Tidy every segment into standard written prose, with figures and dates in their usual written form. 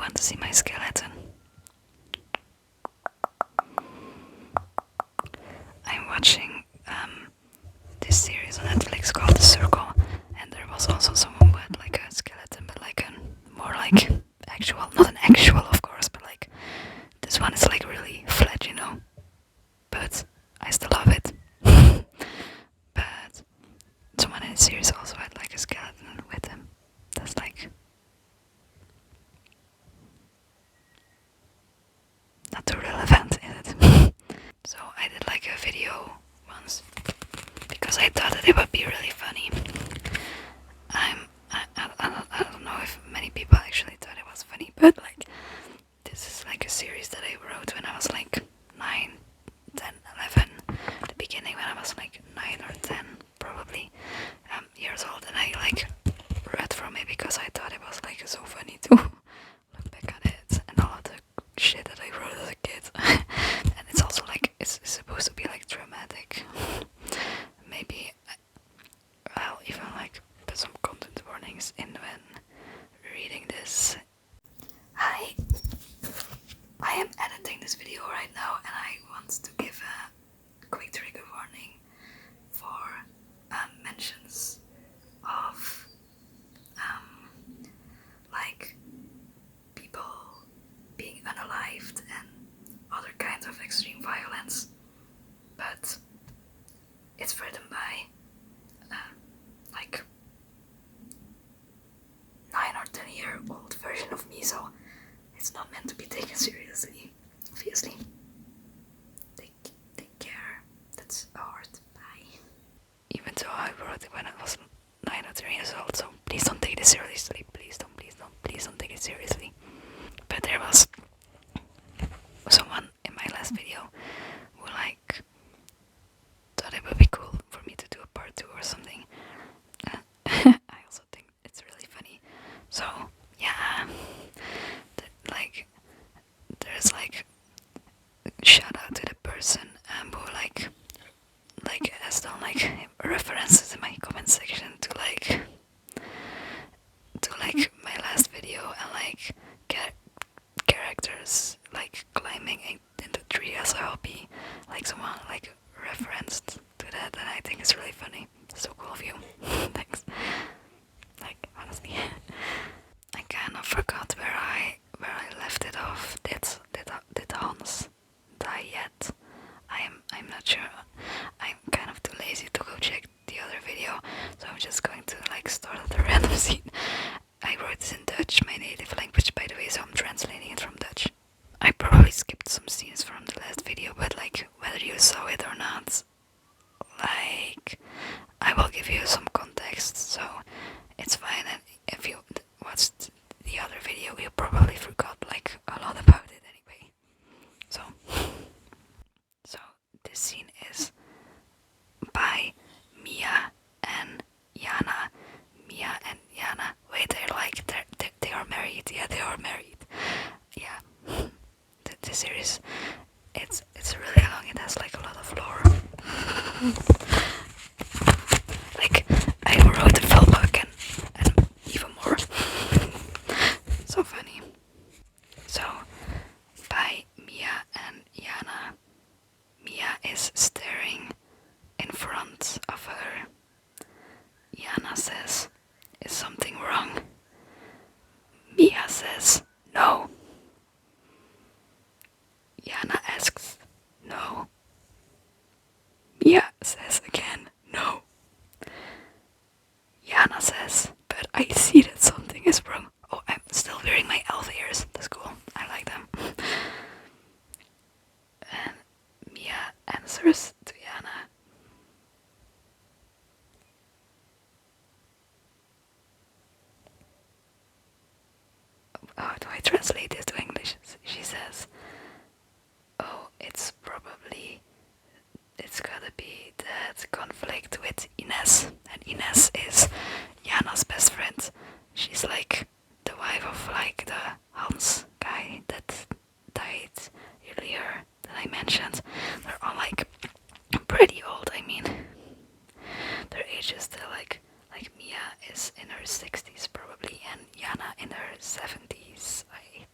want to see my skeleton? I'm watching this series on Netflix called The Circle, and there was also someone with like a skeleton, but like a more like actual, not an actual of course, but like this one is like really flat, you know. But I still love it. But someone in the series also had like a skeleton with him. That's like not too relevant, is it? So I did like a video once because I thought that it would be really funny. I don't know if many people actually thought it was funny, but like this is like a series that I wrote when I was like 9, 10, 11. The beginning when I was like 9 or 10 probably years old, and I like read from it because I thought it was like so funny to look back at it and all of the shit that I wrote as a kid. And it's also like it's supposed to be like dramatic. Maybe I'll even like put some content warnings in when reading this. Hi, I am editing this video right now and I want to give a quick trigger warning for mentions of like people being unalived and other kinds of extreme violence, but it's written by like 9 or 10-year-old version of me, so it's not meant to be taken seriously, obviously. Take care. That's hard. Bye. Even though I wrote it when I was 9 or 10 years old, so please don't take this seriously. Please don't take it seriously. But there was someone in my last video who like thought it would be cool for me to do a part 2 or something. I also think it's really funny. So yeah, like there's like shout out to the person who like has done like references in my comment section to like my last video and like characters like climbing into tree as a hobby. Like someone like referenced to that, and I think it's really funny. So cool of you. Thanks. Like honestly, I kind of forgot where I left it off. Did Hans die yet? I'm not sure. I'm kind of too lazy to go check the other video, so I'm just going to like start at a random scene. I wrote this in Dutch, my native language by the way, so I'm translating it from Dutch. I probably skipped some scenes from the last video, but like whether you saw it or not, like I will give you some context, so it's fine. And if you watched the other video, you probably forgot like a lot about it anyway. So this scene is by Mia and Yana. Mia and Yana. Wait, they are married. Yeah, they are married. Yeah. The series, it's really long. It has like a lot of lore. Like I wrote the full book and even more. So funny. So by Mia and Yana. Mia is staring in front of her. Yana says, "Is something wrong?" Mia says, "No." Yana asks, "No." Mia says again, "No." Yana says, "But I see that something is wrong." Oh, I'm still wearing my elf ears. That's cool. I like them. And Mia answers to Yana, how do I translate this to English? She says, "Oh, it's gotta be that conflict with Ines." And Ines is Jana's best friend. She's like the wife of like the Hans guy that died earlier that I mentioned. They're all like pretty old, I mean. Their age is still like Mia is in her 60s probably, and Yana in her 70s, I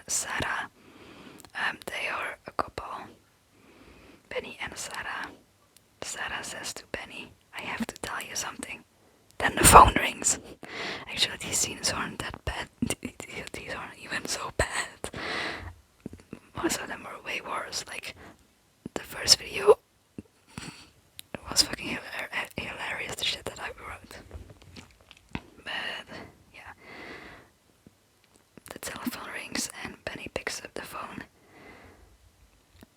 Sara. They are a couple, Benny and Sara. Sara says to Benny, I have to tell you something. Then the phone rings. Actually, these scenes aren't that bad. These aren't even so bad. Most of them are way worse. Like, the first video was fucking hilarious, the shit that I wrote. But, yeah. The telephone rings and Benny picks up the phone.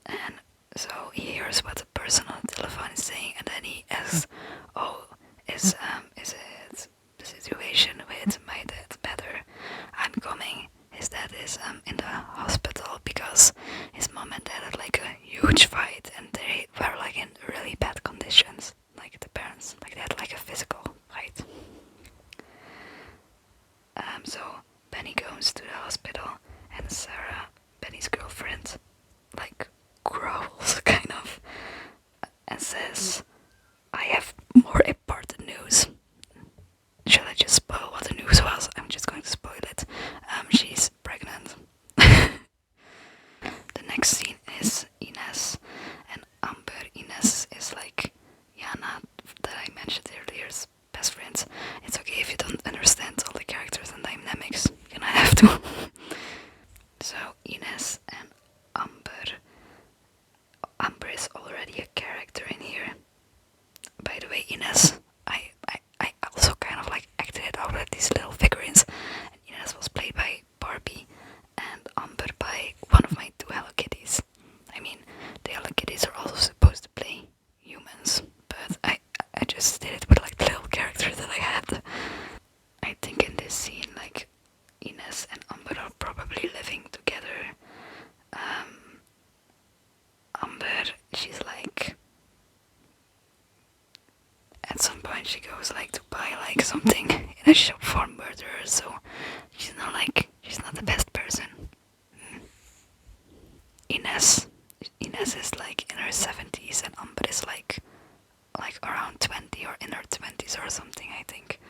And so he hears what the person on the telephone is saying, and then he asks, "Oh, is it the situation with my dad better? I'm coming. His dad is in the hospital because his mom and dad had like a huge fight, and they were like in really bad conditions. Like the parents, like they had like a physical fight." So Benny goes to the hospital, and Sara, Benny's girlfriend, like growls kind of and says, I have more important news. Shall I just spoil what the news was? I'm just going to spoil it. She's pregnant. The next scene is Ines and Amber. Ines is like Yana that I mentioned earlier's best friends. It's okay if you don't understand all the characters and dynamics. You don't have to. So Ines and Amber. Amber is already a character in here. By the way, Ines, I also kind of like acted it out with these little figurines. And Ines was played by Barbie and Amber by one of my two Hello Kitties. I mean, the Hello Kitties are also supposed to play humans, but I just did it with like the little character that I had. I think in this scene, like, Ines and Amber are probably living together. Amber, she's like, at some point she goes like to buy like something in a shop for murderers, so she's not the best person. Ines is like in her 70s and Amber is like around 20 or in her 20s or something, I think.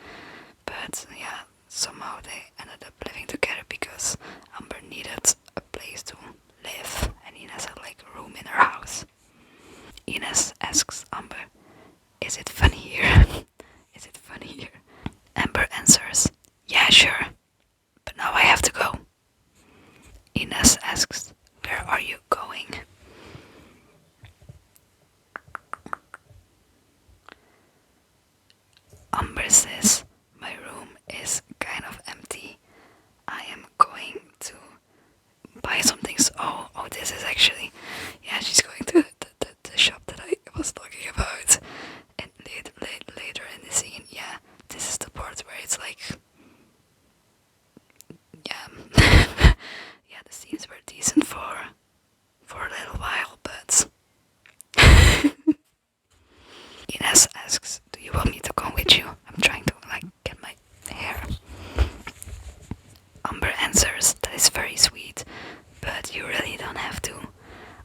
But yeah, somehow they ended up living together because Amber needed a place to live and Ines had like a room in her house. Ines asks Amber, is it funny here? Is it funny here? Amber answers, yeah, sure, but now I have to go. Ines asks, where are you going? Amber says, my room is kind of empty. I am going to buy some things. Oh, this is actually, yeah, she's going to the shop that I was talking about. And later in the scene, yeah, this is the part where it's like, yeah, yeah, the scenes were decent for a little while, but Ines asks, do you want me to come with you? I'm trying to like get my hair. Amber answers, that is very sweet, but you really don't have to.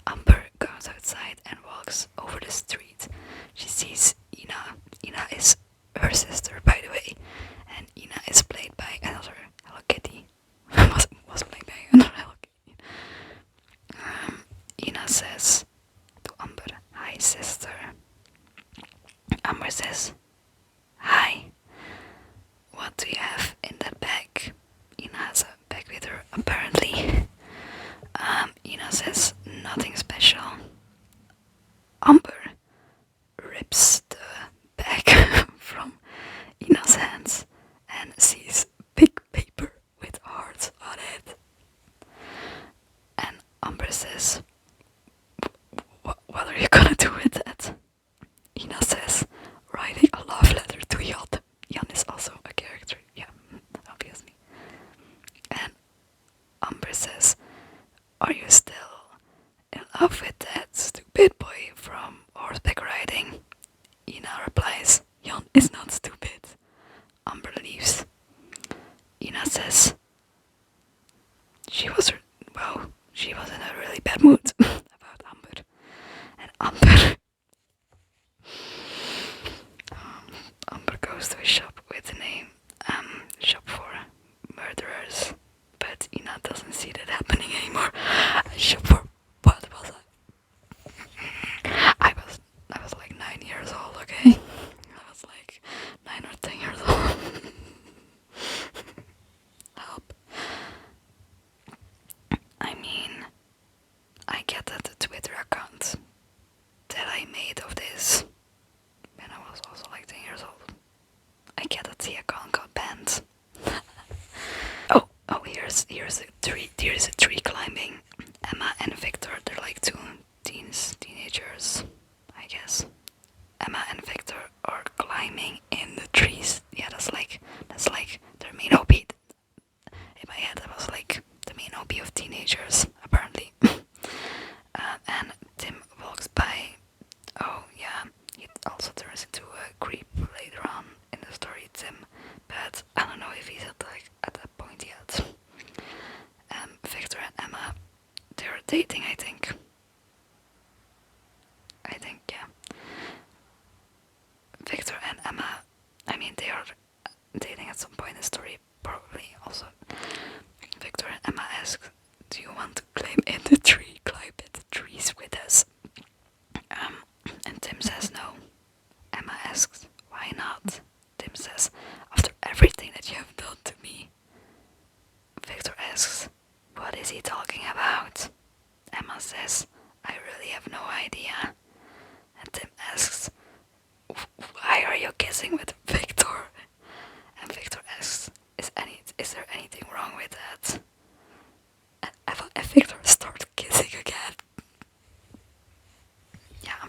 Amber goes outside and walks over the street. She sees Ina. Ina is her sister, by the way, and Ina is played by another Hello Kitty. was played by another Hello Kitty. Ina says to Amber, hi sister. Amber says, hi. What do you have in that bag? Ina has a bag with her, apparently. Ina says, nothing special. Amber rips the bag from Ina's hands and sees big paper with hearts on it. And Amber says, what are you gonna do with that? Ina says, writing a love letter to Jan. Jan is also a character, yeah, obviously. And Amber says, are you still in love with that stupid boy from horseback riding? Ina replies, Jan is not stupid. Amber leaves. Ina says, she was in a really bad mood about Amber. And Amber goes to a shop with the name, shop for murderers. But Ina doesn't doesn't see that happening anymore. For what was I was like 9 years old, okay? I was like 9 or 10 years old. Help. I mean, I get that the Twitter account that I made of this when I was also like 10 years old, I get that the account got banned. oh, here's a tree climbing. Emma and Victor, they're like two teenagers, I guess. Emma and Victor are climbing in the trees. Yeah, that's like their main hobby. In my head, that was like the main hobby of teenagers, apparently. And Tim walks by. Oh yeah, he also turns into a creep later on in the story, Tim. But I don't know if he's at that point yet. Victor and Emma, they're dating, I think. Yeah. Victor and Emma, I mean, they are dating at some point in the story, probably also. Victor and Emma ask, "Do you want to climb in the trees with us?" And Tim says no. Emma asks, "Why not?" Tim says, "After everything that you have done to me." Victor asks, "What is he talking about?" Emma says, "I really have no idea." And Tim asks, "Why are you kissing with Victor?" And Victor asks, is there anything wrong with that?" And Victor starts kissing again. Yeah,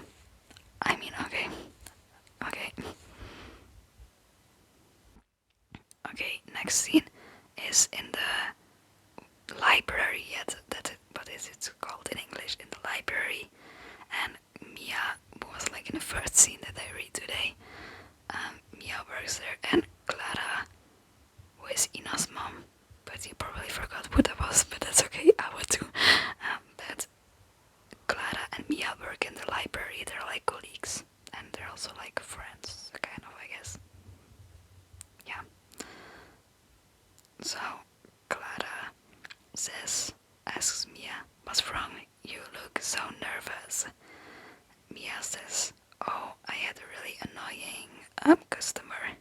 I mean, okay. Okay, next scene is in the library. Yet what is it called in English? In the library. And Mia was like in the first scene that I read today. Mia works there, and Clara, who is Ina's mom, but you probably forgot who that was, but that's okay, I would too. But Clara and Mia work in the library. They're like colleagues, and they're also like friends, kind of, I guess. Yeah. So Clara asks Mia, "What's wrong? You look so nervous." Mia says, "Oh, I had a really annoying customer."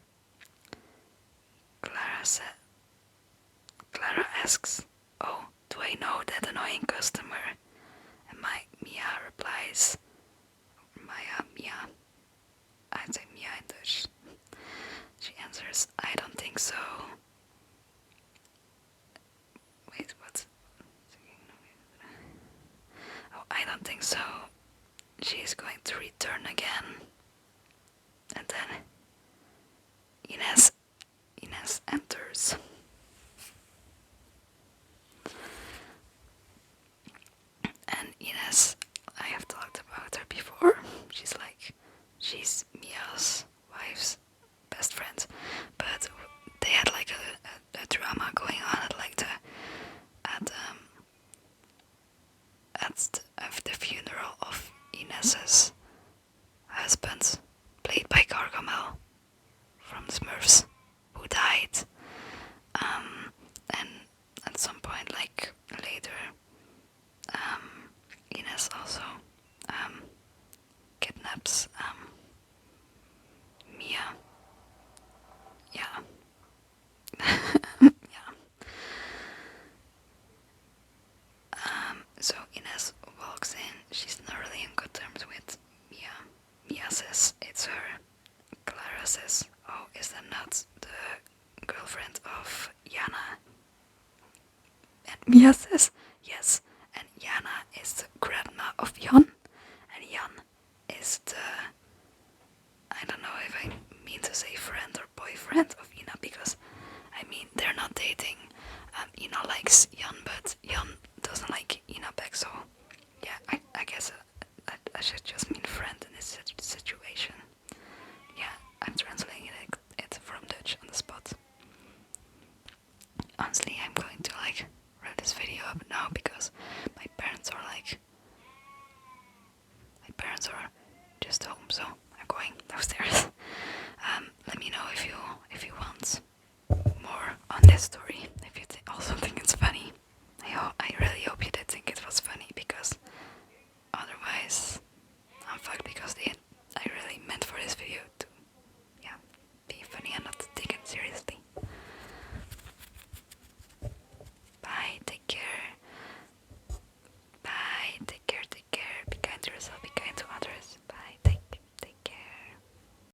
Clara asks, "Oh, do I know that annoying customer?" And Mia replies, Mia, I'd say Mia in Dutch. She answers, "I don't think so." Wait, what? Oh, "I don't think so. She is going to return again." And then Ines enters. And Ines, I have talked about her before. She's Mia's wife's best friend. But they had like a drama going on at like at the funeral of Ines's husband, played by Gargamel from Smurfs, who died. And at some point, like later, Ines also kidnaps Mia. Yeah. Yeah. So Ines walks in. She's not really in good terms with Mia. Mia says it's her. Clara says, "Oh, is that not the girlfriend of Yana?" And Mia says, "Yes." And Yana is the grandma of Jan. And Jan is the, I don't know if I mean to say friend or boyfriend of Ina, because I mean they're not dating. Ina likes